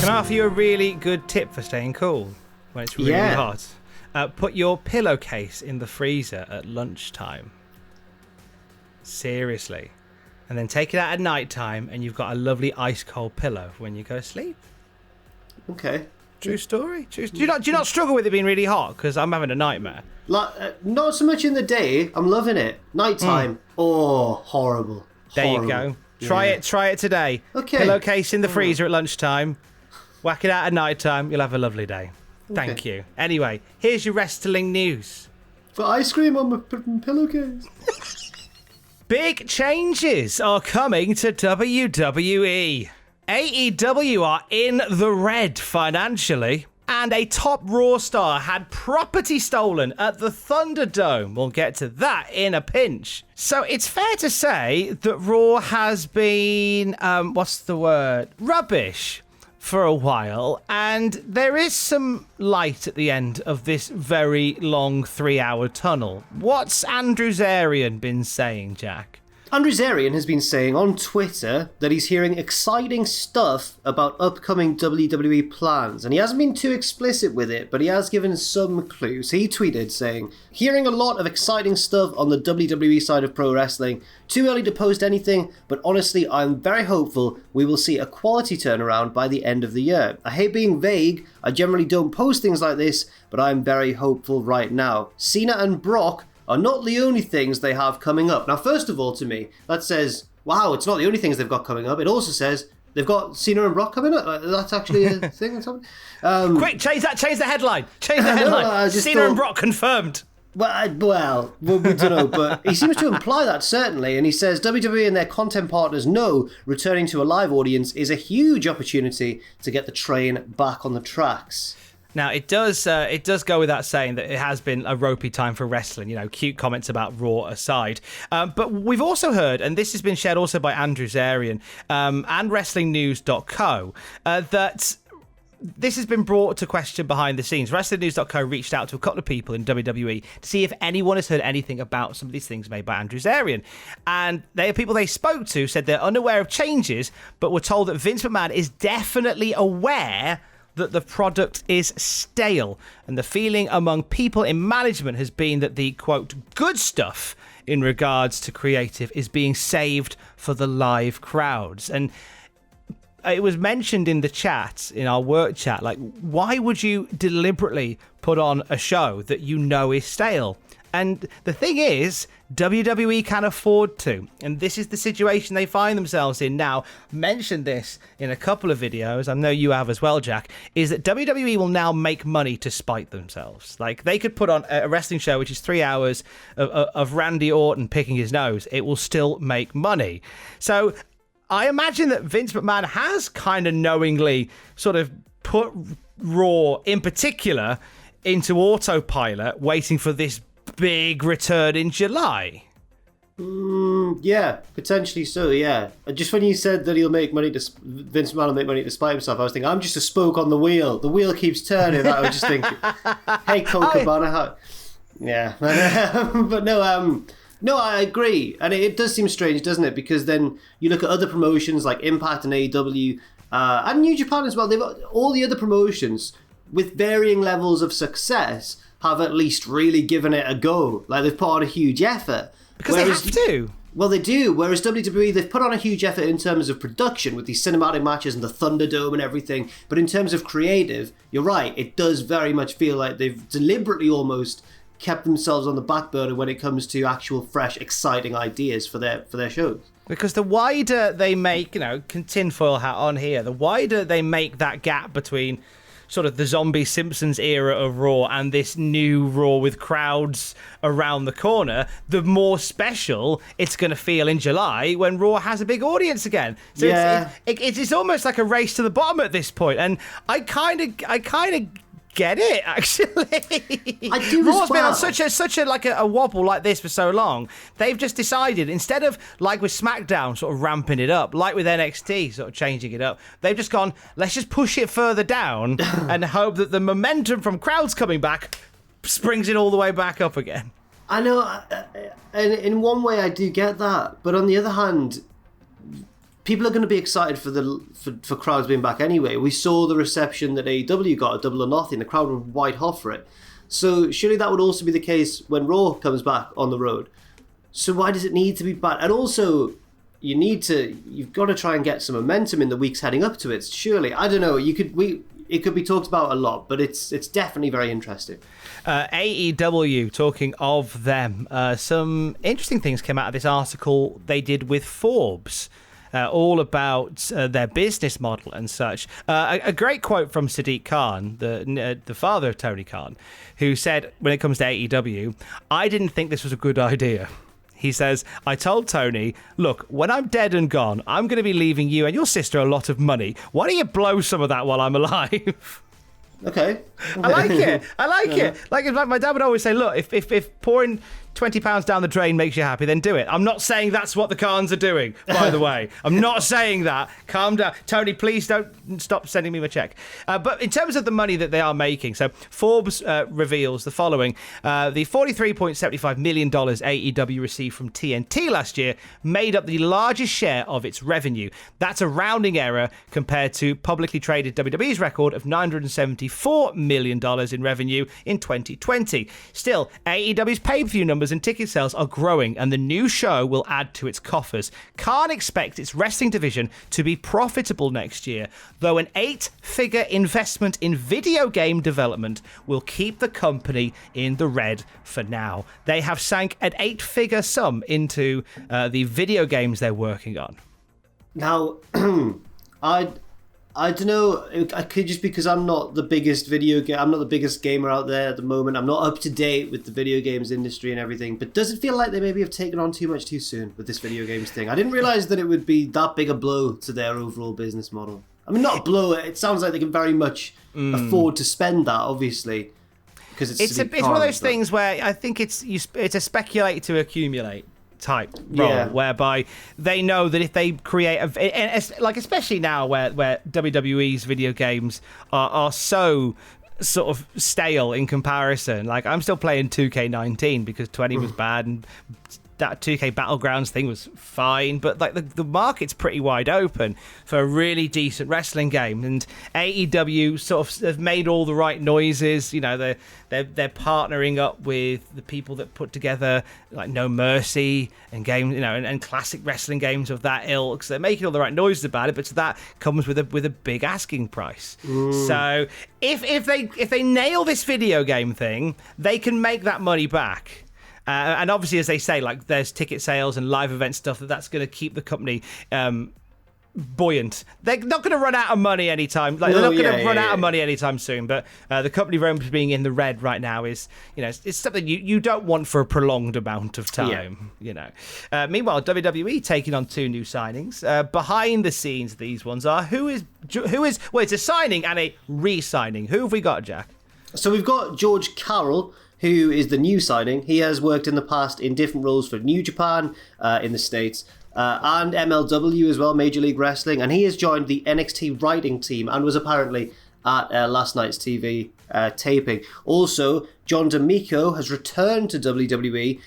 Can I offer you a really good tip for staying cool when it's really hot? Put your pillowcase in the freezer at lunchtime. Seriously. And then take it out at night time and you've got a lovely ice cold pillow when you go to sleep. Okay. True story. Do you not struggle with it being really hot? Because I'm having a nightmare. Not so much in the day. I'm loving it. Nighttime. Oh, horrible. There you go. Try it today. Okay. Pillowcase in the freezer at lunchtime. Whack it out at night time. You'll have a lovely day. Thank you. Anyway, here's your wrestling news. For ice cream on my pillowcase. Big changes are coming to WWE. AEW are in the red financially, and a top Raw star had property stolen at the Thunderdome. We'll get to that in a pinch. So it's fair to say that Raw has been, rubbish for a while, and there is some light at the end of this very long 3-hour tunnel. What's Andrew Zarian been saying, Jack? Andrew Zarian has been saying on Twitter that he's hearing exciting stuff about upcoming WWE plans, and he hasn't been too explicit with it, but he has given some clues. He tweeted saying, hearing a lot of exciting stuff on the WWE side of pro wrestling. Too early to post anything, but honestly, I'm very hopeful we will see a quality turnaround by the end of the year. I hate being vague, I generally don't post things like this, but I'm very hopeful right now. Cena and Brock are not the only things they have coming up. Now, first of all, to me, that says, wow, it's not the only things they've got coming up. It also says they've got Cena and Brock coming up. That's actually a thing that's happening. Quick, change the headline. Cena and Brock confirmed. Well, we don't know, but he seems to imply that, certainly. And he says WWE and their content partners know returning to a live audience is a huge opportunity to get the train back on the tracks. Now, it does go without saying that it has been a ropey time for wrestling, cute comments about Raw aside. But we've also heard, and this has been shared also by Andrew Zarian and WrestlingNews.co, that this has been brought to question behind the scenes. WrestlingNews.co reached out to a couple of people in WWE to see if anyone has heard anything about some of these things made by Andrew Zarian. And the people they spoke to said they're unaware of changes, but were told that Vince McMahon is definitely aware that the product is stale, and the feeling among people in management has been that the, quote, good stuff in regards to creative is being saved for the live crowds. And it was mentioned in the chat, in our work chat, like, why would you deliberately put on a show that you know is stale? And the thing is, WWE can afford to. And this is the situation they find themselves in now. Mentioned this in a couple of videos, I know you have as well, Jack, is that WWE will now make money to spite themselves. Like, they could put on a wrestling show which is 3 hours of Randy Orton picking his nose. It will still make money. So I imagine that Vince McMahon has kind of knowingly sort of put Raw in particular into autopilot, waiting for this big return in July. Yeah, potentially so, yeah. Just when you said that Vince McMahon will make money to spite himself, I was thinking, I'm just a spoke on the wheel. The wheel keeps turning. I was just thinking, hey, Colt Cabana, how... Yeah. But no, I agree. And it does seem strange, doesn't it? Because then you look at other promotions like Impact and AEW, and New Japan as well. They've got all the other promotions with varying levels of success have at least really given it a go. Like, they've put on a huge effort. Because they have to. Well, they do. Whereas WWE, they've put on a huge effort in terms of production with these cinematic matches and the Thunderdome and everything. But in terms of creative, you're right. It does very much feel like they've deliberately almost kept themselves on the back burner when it comes to actual fresh, exciting ideas for their shows. Because the wider they make, tinfoil hat on here, the wider they make that gap between sort of the zombie Simpsons era of Raw and this new Raw with crowds around the corner, the more special it's going to feel in July when Raw has a big audience again. So yeah. It's almost like a race to the bottom at this point, and I kind of get it, actually. I do. Raw's been on such a wobble like this for so long. They've just decided, instead of, like with SmackDown, sort of ramping it up, like with NXT, sort of changing it up, they've just gone, let's just push it further down and hope that the momentum from crowds coming back springs it all the way back up again. I know, and in one way I do get that, but on the other hand, people are going to be excited for crowds being back anyway. We saw the reception that AEW got at Double or Nothing. The crowd were white hot for it. So surely that would also be the case when Raw comes back on the road. So why does it need to be bad? And also, you've got to try and get some momentum in the weeks heading up to it. Surely, I don't know. It could be talked about a lot, but it's definitely very interesting. AEW, talking of them, some interesting things came out of this article they did with Forbes. All about their business model and such. A great quote from Sadiq Khan, the father of Tony Khan, who said, when it comes to AEW, I didn't think this was a good idea. He says, I told Tony, look, when I'm dead and gone, I'm going to be leaving you and your sister a lot of money. Why don't you blow some of that while I'm alive? Okay. I like it. Like my dad would always say, look, if pouring £20 down the drain makes you happy, then do it. I'm not saying that's what the Khans are doing, by the way. I'm not saying that. Calm down. Tony, please don't stop sending me my check. But in terms of the money that they are making, so Forbes reveals the following. The $43.75 million AEW received from TNT last year made up the largest share of its revenue. That's a rounding error compared to publicly traded WWE's record of $974 million in revenue in 2020. Still, AEW's pay-per-view numbers and ticket sales are growing, and the new show will add to its coffers. Khan expects its wrestling division to be profitable next year, though an 8-figure investment in video game development will keep the company in the red for now. They have sank an 8-figure sum into the video games they're working on. Now, I don't know. I could just because I'm not the biggest I'm not the biggest gamer out there at the moment. I'm not up to date with the video games industry and everything. But does it feel like they maybe have taken on too much too soon with this video games thing? I didn't realize that it would be that big a blow to their overall business model. I mean, not a blow. It sounds like they can very much afford to spend that, obviously, because it's one of those things where I think it's a speculate to accumulate type role, whereby they know that if they create especially now where WWE's video games are so sort of stale in comparison. Like, I'm still playing 2K19 because 20 was bad and that 2K Battlegrounds thing was fine, but like the market's pretty wide open for a really decent wrestling game, and AEW sort of have made all the right noises. You know, they're partnering up with the people that put together like No Mercy and games, you know, and classic wrestling games of that ilk. So they're making all the right noises about it, but that comes with a big asking price. So if they nail this video game thing, they can make that money back. And obviously, as they say, like, there's ticket sales and live event stuff that's going to keep the company buoyant. They're not going to run out of money anytime. They're not going to run out of money anytime soon. But the company very much being in the red right now is, you know, it's something you don't want for a prolonged amount of time. You know. Meanwhile, WWE taking on 2 new signings. Behind the scenes, these ones are who is well, it's a signing and a re-signing. Who have we got, Jack? So we've got George Carroll, who is the new signing. He has worked in the past in different roles for New Japan in the States and MLW as well, Major League Wrestling. And he has joined the NXT writing team and was apparently at last night's TV taping. Also, John D'Amico has returned to WWE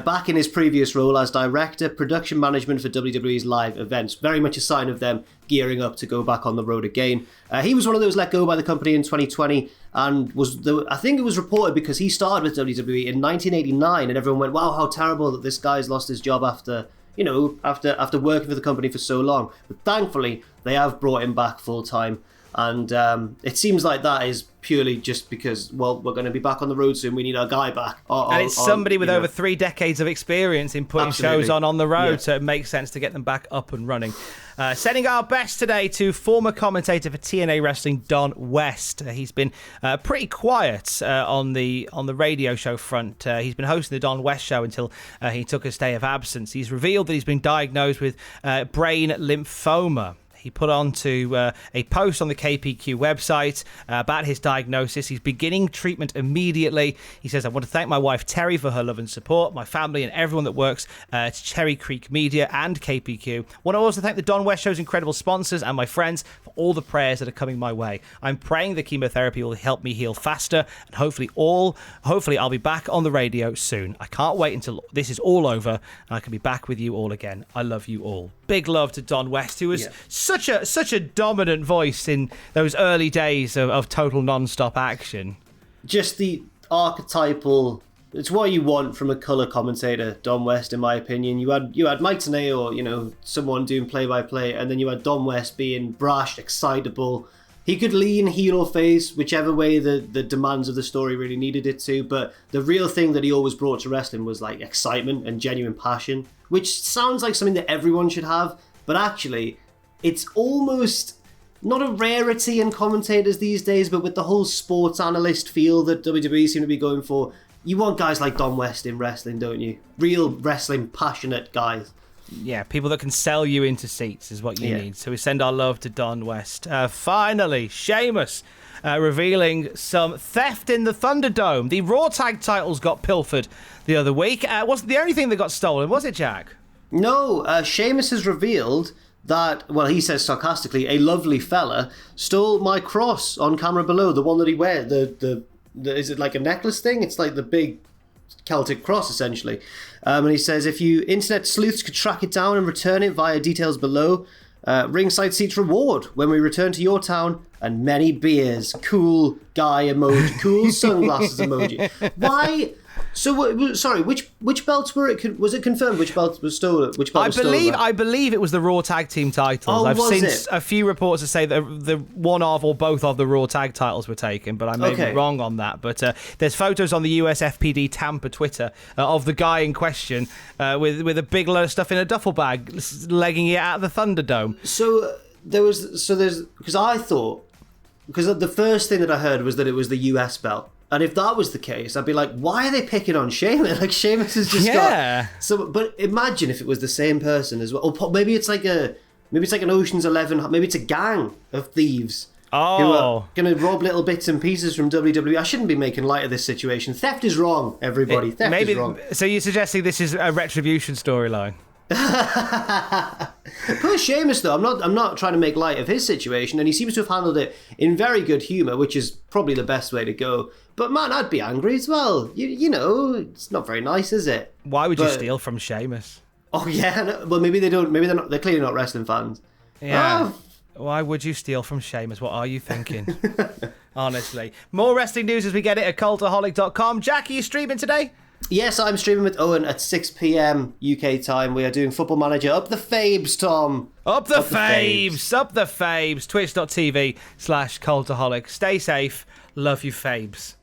back in his previous role as Director, Production Management for WWE's live events. Very much a sign of them gearing up to go back on the road again. He was one of those let go by the company in 2020 and I think it was reported because he started with WWE in 1989 and everyone went, wow, how terrible that this guy's lost his job after working for the company for so long. But thankfully, they have brought him back full time. And it seems like that is purely just because, well, we're going to be back on the road soon. We need our guy back. And it's somebody with over 3 decades of experience in putting shows on the road, so it makes sense to get them back up and running. Sending our best today to former commentator for TNA Wrestling, Don West. He's been pretty quiet on the radio show front. He's been hosting the Don West show until he took a stay of absence. He's revealed that he's been diagnosed with brain lymphoma. He put onto a post on the KPQ website about his diagnosis. He's beginning treatment immediately. He says, I want to thank my wife, Terry, for her love and support, my family and everyone that works at Cherry Creek Media and KPQ. I want to also thank the Don West Show's incredible sponsors and my friends for all the prayers that are coming my way. I'm praying the chemotherapy will help me heal faster, and hopefully I'll be back on the radio soon. I can't wait until this is all over and I can be back with you all again. I love you all. big love to Don West, who was such a dominant voice in those early days of total non-stop action. Just the archetypal. It's what you want from a colour commentator, Don West, in my opinion. You had Mike Tenay or, someone doing play-by-play, and then you had Don West being brash, excitable. He could lean heel or face, whichever way the demands of the story really needed it to, but the real thing that he always brought to wrestling was like excitement and genuine passion, which sounds like something that everyone should have, but actually, it's almost not a rarity in commentators these days, but with the whole sports analyst feel that WWE seem to be going for, you want guys like Don West in wrestling, don't you? Real wrestling passionate guys. Yeah, people that can sell you into seats is what you need. So we send our love to Don West. Finally, Sheamus revealing some theft in the Thunderdome. The Raw tag titles got pilfered the other week. Wasn't the only thing that got stolen, was it, Jack? No, Sheamus has revealed that, well, he says sarcastically, a lovely fella stole my cross on camera below, the one that he wears, is it like a necklace thing? It's like the big Celtic cross, essentially. And he says, if you internet sleuths could track it down and return it via details below, ringside seats reward when we return to your town and many beers. Cool guy emoji. Cool sunglasses emoji. Why? So, sorry, which belts were it? Was it confirmed which belts was stolen? Which belt was stolen? I believe it was the Raw tag team titles. I've seen a few reports that say that the one of or both of the Raw tag titles were taken, but I may be wrong on that. But there's photos on the USFPD Tampa Twitter of the guy in question with a big load of stuff in a duffel bag, legging it out of the Thunderdome. Because the first thing that I heard was that it was the US belt. And if that was the case, I'd be like, why are they picking on Sheamus? Like, Sheamus has just got... So, but imagine if it was the same person as well. Or maybe it's like an Ocean's 11... Maybe it's a gang of thieves who are going to rob little bits and pieces from WWE. I shouldn't be making light of this situation. Theft is wrong, everybody. Theft is wrong. So you're suggesting this is a retribution storyline? Poor Sheamus, though. I'm not trying to make light of his situation, and he seems to have handled it in very good humour, which is probably the best way to go. But man, I'd be angry as well. You know, it's not very nice, is it? Why would you steal from Sheamus? Oh yeah, no, well maybe they don't. Maybe they're not. They're clearly not wrestling fans. Yeah. Why would you steal from Sheamus? What are you thinking? Honestly. More wrestling news as we get it at cultaholic.com. Jack, are you streaming today? Yes, I'm streaming with Owen at 6 p.m. UK time. We are doing Football Manager. Up the Fabes, Tom. Up the Fabes. Up the Fabes. Twitch.tv/Cultaholic. Stay safe. Love you, Fabes.